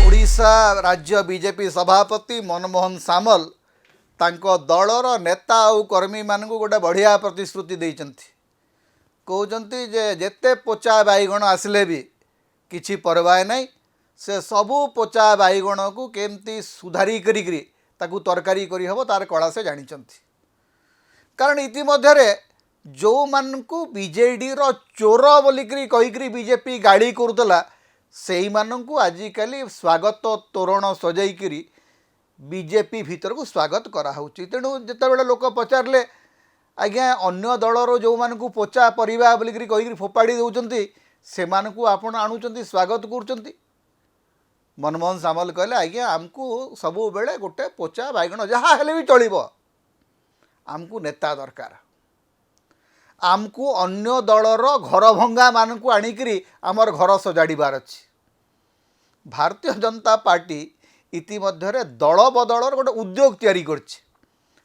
ओडिशा राज्य बीजेपी सभापति मनमोहन सामल तांको दलर नेता और कर्मी मान गोटे बढ़िया प्रतिश्रुति देइचंती कहते जे जेते पोचा बैगण आसिले भी किछि परवाह नहीं से सबू पोचा बैगण को केमती सुधारी करी ताकू तरकारी करी हबो तार कला से जानिचंती कारण इतिमध्यरे जो मानकू बीजेडी रो चोर बोलिकरी कहीकरी बीजेपी गाड़ी करुतला सेही मानकू आजिकाली स्वागत तोरण सजाईकरी बीजेपी भीतर को स्वागत कराऊँच तेणु जिते लोक पचारे आज्ञा अन्य दलर जो मानकू पोचा परिवा बोलिकरी कहीकरी फोपाड़ी दौरान से आपण आणुचंती स्वागत करुचंती मनमोहन सामल कहले आज्ञा आमको सबु बेले गोटे पोचा बैगण जहाँ हेले भी चलिबो आमको नेता दरकार आमको अन्य दलर घर भंगा मानकू आनिकरी आमर घर सजाड़बार अच्छी भारतीय जनता पार्टी इतिमध्यरे दल बदलर गोटे उद्योग तैयारी करछि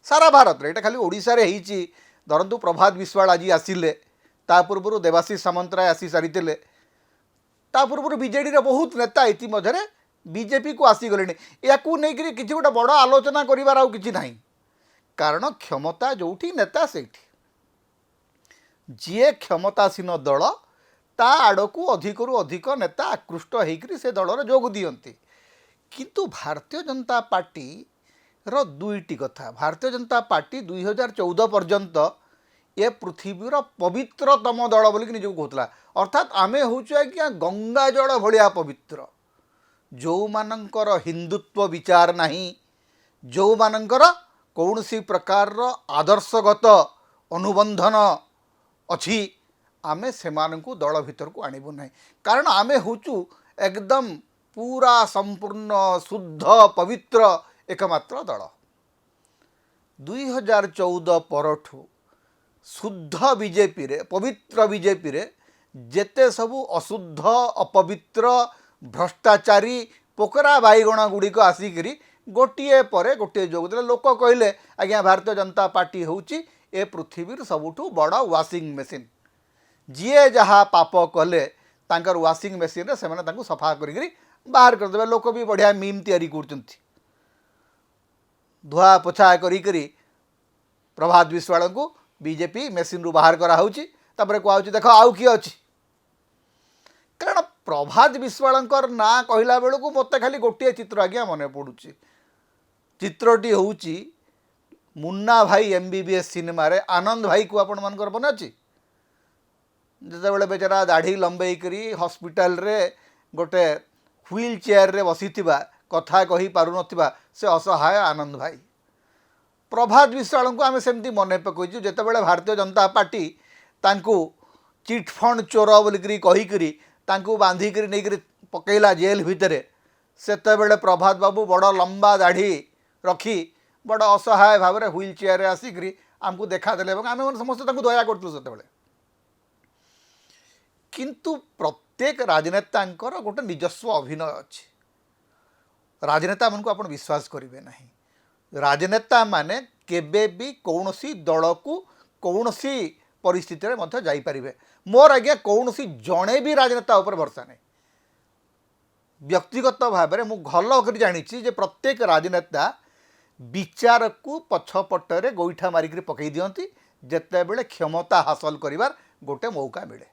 सारा भारत रे एटा खाली ओडिशा रे हिची धरंतु प्रभात विश्वाल आज आसिले ता पूर्व देवाशीष सामंतराय आसी सारिथिले ता पूर्व बीजेडी रे बहुत नेता इतिमध्यरे बीजेपी को आसीगले याकू नहीं किसी गोटे बड़ आलोचना करिवार आउ किछि नाही कारण क्षमता जोठी नेता सेठी जी क्षमतासीन दल ता आड़कू अधिकरू अधिक नेता आकृष्ट होकर से दलर जोग दियंती किंतु भारतीय जनता पार्टी रो दुईटी कथा भारतीय जनता पार्टी 2014 पर्यंत ये पृथ्वीर पवित्रतम दल बोलिक निजक कहला अर्थात आमे होचु आज्ञा गंगा जल भलिया पवित्र जो मानकर हिंदुत्व विचार नहीं जो मानकर कौनसी प्रकार आदर्शगत अनुबंधन अच्छी आमे सेमानंकु दल भीतर को आनिबु नहीं कारण आमे होचु एकदम पूरा संपूर्ण शुद्ध पवित्र एकमात्र दल 2014 परठू शुद्ध बीजेपी रे पवित्र बीजेपी रे जेते सबू अशुद्ध अपवित्र भ्रष्टाचारी पोकरा बैगण गुड़िक आसिक गोटे पर गोटे जोग दे लोक कहले आज्ञा भारतीय जनता पार्टी होची ए पृथ्वीर सबुठू बड़ वाशिंग मेसीन जी जहाँ पाप कले तांकर वाशिंग मेसीन से मैंने सफा करी बाहर करदे लोक भी बढ़िया मीम तैयारी करचंती धुआ पोछा करी प्रभात विश्वाल को बीजेपी मेसीन रु बाहर कराऊँच तापर कहूँ देख आउ किए अच्छी कारण प्रभात विश्वालंकर ना कहला बेलू को मत खाली गोटे चित्र आज्ञा मन पड़ुची चित्रटी होउची मुन्ना भाई MBBS सिनेमा रे आनंद भाई को आपण मानकर मन अच्छी जिते बड़े बेचारा दाढ़ी लंबे करी हॉस्पिटल रे गोटे व्हील चेयर रे बसी कथा कही पारु नथिबा से असहाय आनंद भाई प्रभात विश्वाल को आम सेमती मन पकईचु जिते बड़े भारतीय जनता पार्टी तांकू चिटफंड चोर बोलिकी कहीकरी तांकू बांधिक नहीं पकईला जेल भितर सेतेबेले प्रभात बाबू बड़ लंबा दाढ़ी रखी बड़ असहाय भाव में व्हील चेयर आसिक आमको देखादेले आम समस्त दया करूँ से किंतु प्रत्येक राजनेता गोटे निजस्व अभिनय अच्छी राजनेता मन को आप विश्वास करेंगे नहीं राजनेता माने केबे भी कौनसी दल को कौनसी परिस्थिति में जाइपारे मोर आज्ञा कौनसी जड़े भी राजनेता उपर भरसा नहीं व्यक्तिगत भाव में मुझे भल कर जानी प्रत्येक राजनेता विचार को पछपटरे गोईठा मारिक पकई दियंती जेते बेले क्षमता हासिल करिवार गोटे मौका मिले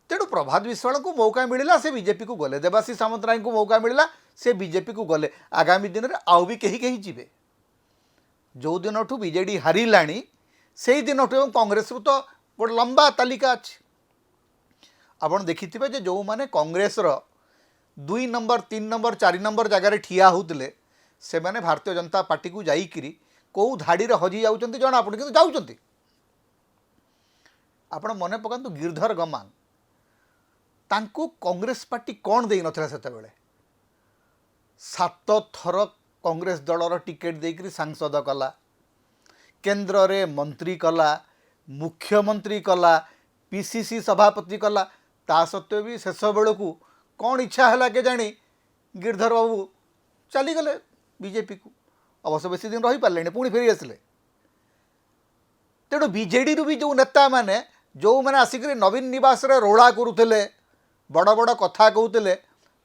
तेणु प्रभात विश्वाल को मौका मिलला से बीजेपी को गले देवाशीष सामंतराय को मौका मिलला से बीजेपी को गले आगामी दिन में आउ भी कहीं जीवे जो दिन बीजेडी हारिलाणी से दिन कांग्रेस तो गोटे लंबा तालिका अच्छी आपड़ देखिथे जो मैंने कांग्रेस 2 नंबर 3 नंबर 4 नंबर जगार ठिया होते से मैंने भारतीय जनता पार्टी को जाइकरी कौ धाड़ी हजि जाऊँच जना आप जाऊँच आप मन पकातु गिरधर गमांग तांको कांग्रेस पार्टी कौन दे नथिला सेते बेले 7 थर कांग्रेस दलर टिकेट देकरी सांसद कला केंद्र रे मंत्री कला मुख्यमंत्री कला PCC सभापति कला ता सत्वे भी शेष बेलू कौन इच्छा है के जानी गिरधर बाबू चलीगले बीजेपी को अवश्य बेसी दिन रही पारे पुणी फेरी आसिले तेणु बीजेडी भी जो नेता माने जो मैंने आसिक नवीन निवास रे रोड़ा करुले बड़ बड़ कथा कहते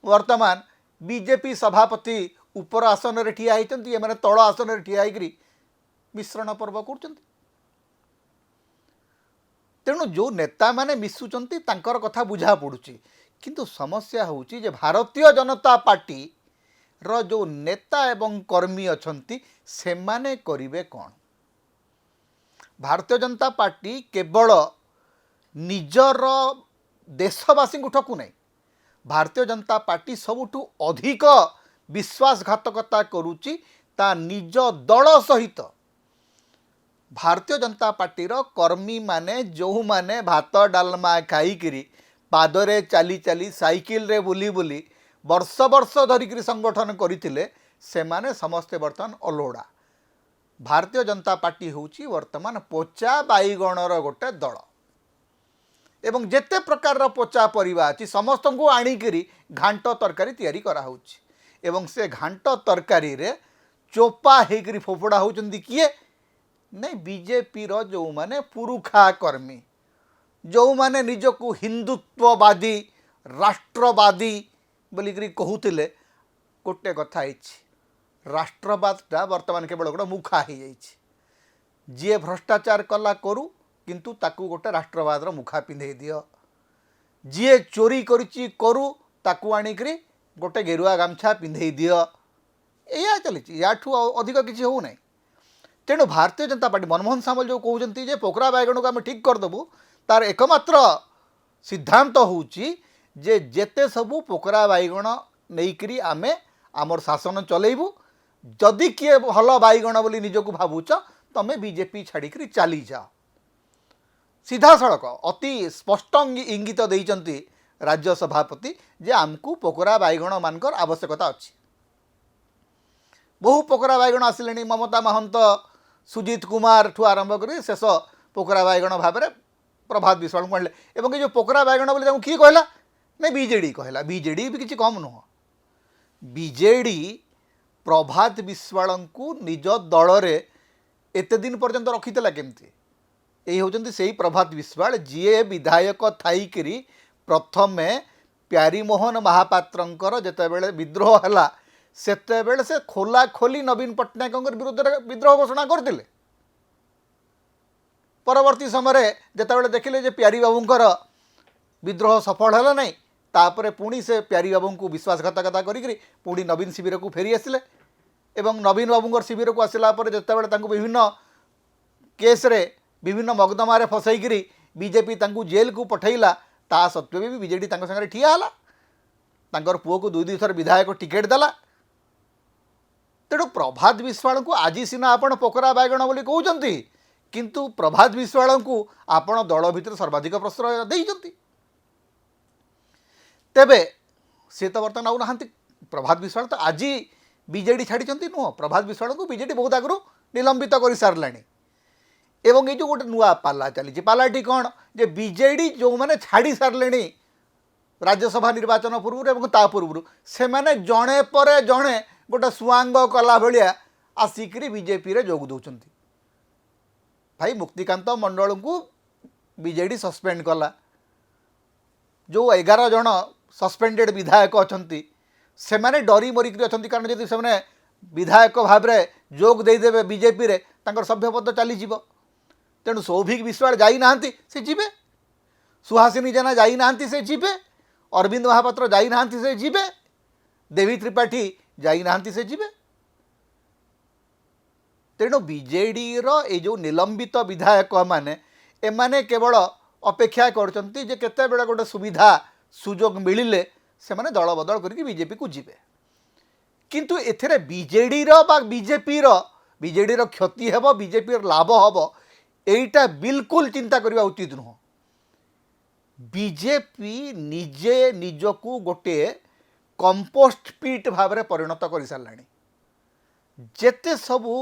वर्तमान बीजेपी सभापति उपर आसन रे ठिया होती मैंने तल आसन रे ठिया होकर मिश्रण पर्व कर तेणु जो नेता माने मिशुचंती तांकर कथा बुझा पड़ुची किंतु समस्या होची जे भारतीय जनता पार्टी रो जो नेता एवं कर्मी अछंती से माने करिवे कौन। भारतीय जनता पार्टी केवल निजर देशवासी को ठकु नहीं भारतीय जनता पार्टी सबुठु अधिक विश्वासघातकता करुची ता निज दल सहित। भारतीय जनता पार्टी रो कर्मी माने जो माने भात डालमा खाईकरी पादरे चली चली साइकिल रे बुली बुली वर्ष वर्ष धरिक संगठन करते से माने समस्ते बर्तमान अलोड़ा। भारतीय जनता पार्टी होची वर्तमान पोचा बाईगणर गोटे दल एवं जेते प्रकार पोचा परिबा अछि समस्त को आनिकरी घांट तरकारी तैयारी करा होची एवं से घांट तरकारी रे चोपा हेकरी फोपड़ा होचंदी किए नहीं बीजेपी रो जो माने पुरुखा कर्मी जो माने निजको हिंदुत्ववादी राष्ट्रवादी बोलिकरी कहूतिले गोटे कथा होइछि राष्ट्रवादटा वर्तमान केवल गोटे मुखा हो जाइछि जी भ्रष्टाचार कला करू किंतु ताकू गोटे राष्ट्रवाद मुखा पिंधे दियो जी चोरी करिछि करू ताकू आनिकरी गोटे गेरुआ गामछा पिंधे दियो या चली याठू अधिक किसी हो नहीं। तेणु भारतीय जनता पार्टी मनमोहन सामल जो कहते जे पोखरा बैगण को आम ठीक करदेबू तार एकमात्र सिद्धांत होउची जे जेते सबू पोखरा बैगण नहींकरी आमे आमर शासन चलेबू जदि किए भल बैगण बोली निजको भावुच तमे बीजेपी छाड़ी चली जाओ सीधा सड़क अति स्पष्ट इंगित देइचंती राज्य सभापति जे आमको पोखरा बैगण मानकर आवश्यकता अच्छी। बहु पोखरा बैगण आसिले ममता महंत सुजीत कुमार ठू आरंभ कर शेष पोखरा बैगण भाव में प्रभात विश्वाल को आणले एवं जो पोखरा बैगण बोली किए कहला नहीं बीजेडी कहला बीजेडी भी किसी कम नुह बीजेडी प्रभात विश्वाल को निज दल रे एते दिन पर्यंत रखीला केमती यही होचंती से प्रभात विश्वाल जीए विधायक थाईकरी प्रथमे प्यारीमोहन महापात्रंकर जेतेबेले विद्रोह हला सेतेबेले से खोला खोली नवीन पट्टनायक विरुद्ध विद्रोह घोषणा करते परवर्ती समय जेतेबेले देखिले जे प्यारी बाबूंकर विद्रोह सफल है नहीं तापरे पुणी से प्यारी बाबू को विश्वासघातकता करी पुणी नवीन शिविर को फेरी आसिले एवं नवीन बाबूंकर शिविर को आसला जितेबाला विभिन्न केस रे विभिन्न मकदमार फसैकरी बीजेपी तांकू जेल को पठैला ता सत्वे भी बीजेडी तांको संगे ठिया हला तांकर पुओ को दुई थर विधायक टिकेट देला। तेणु प्रभात विश्वाल को आज सीना आपण पोखरा बैगण बोली कहउचंती किंतु प्रभात विश्वाल को आपण दल भितर सर्वाधिक प्रश्रय देइचंती तेबे से तो बर्तमान आउ नाहांती प्रभात विश्वाल तो आज बीजेडी छाड़ी नुह प्रभात विश्वाल को बीजेडी बहुत आगु निलंबित कर सारे एवं ये जो गोटे नुआ पाला चली पालाटी कौन जे बीजेडी जो मैंने छाड़ी सारे राज्यसभा निर्वाचन पूर्व एवं ता पूर्व से मैंने जड़े पर जड़े गोटे सुआंग कला भाया आसिक बीजेपी रे जोग दौरान भाई मुक्तिकांत मंडल को बीजेडी सस्पेंड कला जो 11 जन सस्पेंडेड विधायक अच्छा से मैंने डरी मरिक अच्छा कारण जब से विधायक भाव में जोग देदेवे बीजेपी रे तांकर सभ्यपद चलीज तेणु सौभिक विश्वाल जाई नाहंती से जीवे सुहासिनी जेना जाई नाहंती से जीवे अरविंद महापात्र जाई नाहंती से जीवे देवी त्रिपाठी जाई नाहंती से जीवे। तेणु बीजेडी रो ए जो निलंबित विधायक माने एमाने केवल अपेक्षा करचंती जे केते बेला गोटे सुविधा सुजोग मिलिले से माने दल बदल करके बीजेपी को जीवे किंतु एथरे बीजेडी रो बा बीजेपी रो क्षति हेबो बीजेपी रो लाभ हेबो एटा बिल्कुल चिंता करबा उचित नुह। बीजेपी निजे निजको गोटे कंपोस्ट पीट भाव में परिणत कर साराणी जेते सबू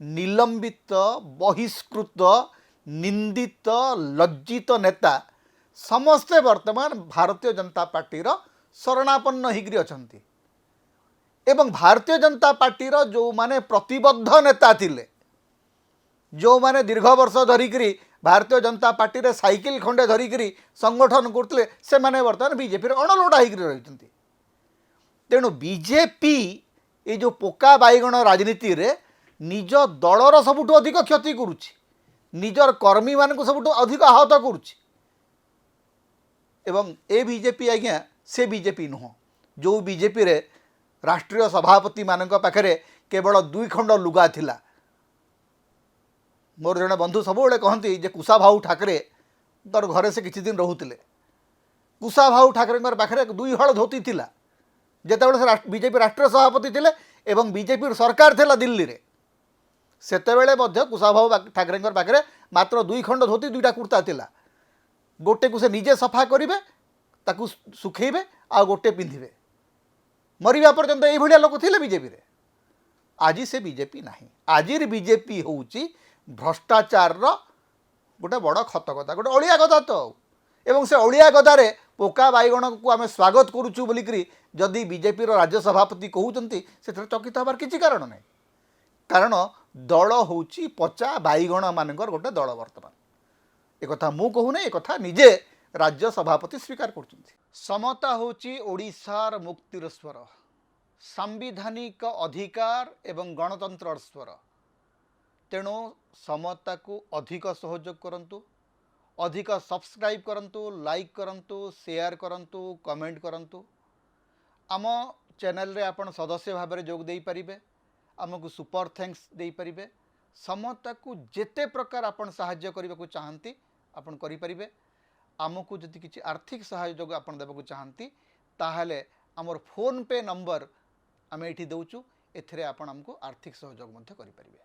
निलंबित बहिष्कृत निंदित लज्जित नेता समस्ते वर्तमान भारतीय जनता पार्टी शरणापन्न होकर अछंती एवं भारतीय जनता पार्टी जो माने प्रतिबद्ध नेता थिले जो माने दीर्घ वर्ष धरिक भारतीय जनता पार्टी रे साइकिल खंडे धरिकी संगठन करते से माने बर्तमान बीजेपी अणलोड़ा होकर रही। तेणु बीजेपी ये जो पोका बैगण राजनीति रे निज दलर सबुठ अधिक क्षति करुच्ची, निजर कर्मी मान सबुठ अधिक आहत करुच्ची। एवं ए बीजेपी आज्ञा से बीजेपी नुह जो बीजेपी रे राष्ट्रीय सभापति मान पाखे केवल 2 खंड लुगा थिला। मोर जड़े बंधु सब कहती जे कुशाभाऊ ठाकरे तर घरे से किछि दिन रोते। कुशाभाऊ ठाकरे पाखे 2 हल धोती थिला जेतेबेले से बीजेपी राष्ट्रीय सभापति थिले एवं बीजेपी सरकार थिला दिल्ली रे। सेतेबेले मध्य कुशाभाऊ ठाकरे पाखे मात्र 2 खंड धोती 2टा कुर्ता थिला। गोटे को से निजे सफा करेंगे ताकू सुखेबे आ गोटे पिंधे मरिबा पर्यंत ये भाया लोक थे बीजेपी रे। आज से बीजेपी नहीं। आज बीजेपी हूँ भ्रष्टाचार गोटे बड़ खत कथा गोटे अलिया गदा तो एवं से अलिया गदारे पोका बैगण को आम स्वागत करुचु बोलिकी जदि बीजेपी राज्य सभापति कहते से चकित हबार किसी कारण नहीं। कारण दल हूँ पचा बैगण मानकर गोटे दल। बर्तमान एक कथा मु कहूना एक कथा निजे राज्य सभापति स्वीकार कर। समता होची ओडिशार मुक्तिर स्वर, सांविधानिक अधिकार एवं गणतंत्र स्वर। तेणु समता को अधिक सहयोग करंतु, अधिक सब्सक्राइब करंतु, लाइक करंतु, शेयर करंतु, कमेंट करंतु। आम चैनल रे आपण सदस्य भाव में जोग दे पारिबे, आमको सुपर थैंक्स दे पारिबे। समता को जेते प्रकार आपण सहाय्य करबा को चाहंती आपण करि परिबे। आमको जदि किसी आर्थिक सहयोग आपण देबा को चाहंती ताहले हमर फोन पे नंबर आम ये दौचु, एथिरे आपण हमको आर्थिक सहयोग मध्य करि परिबे।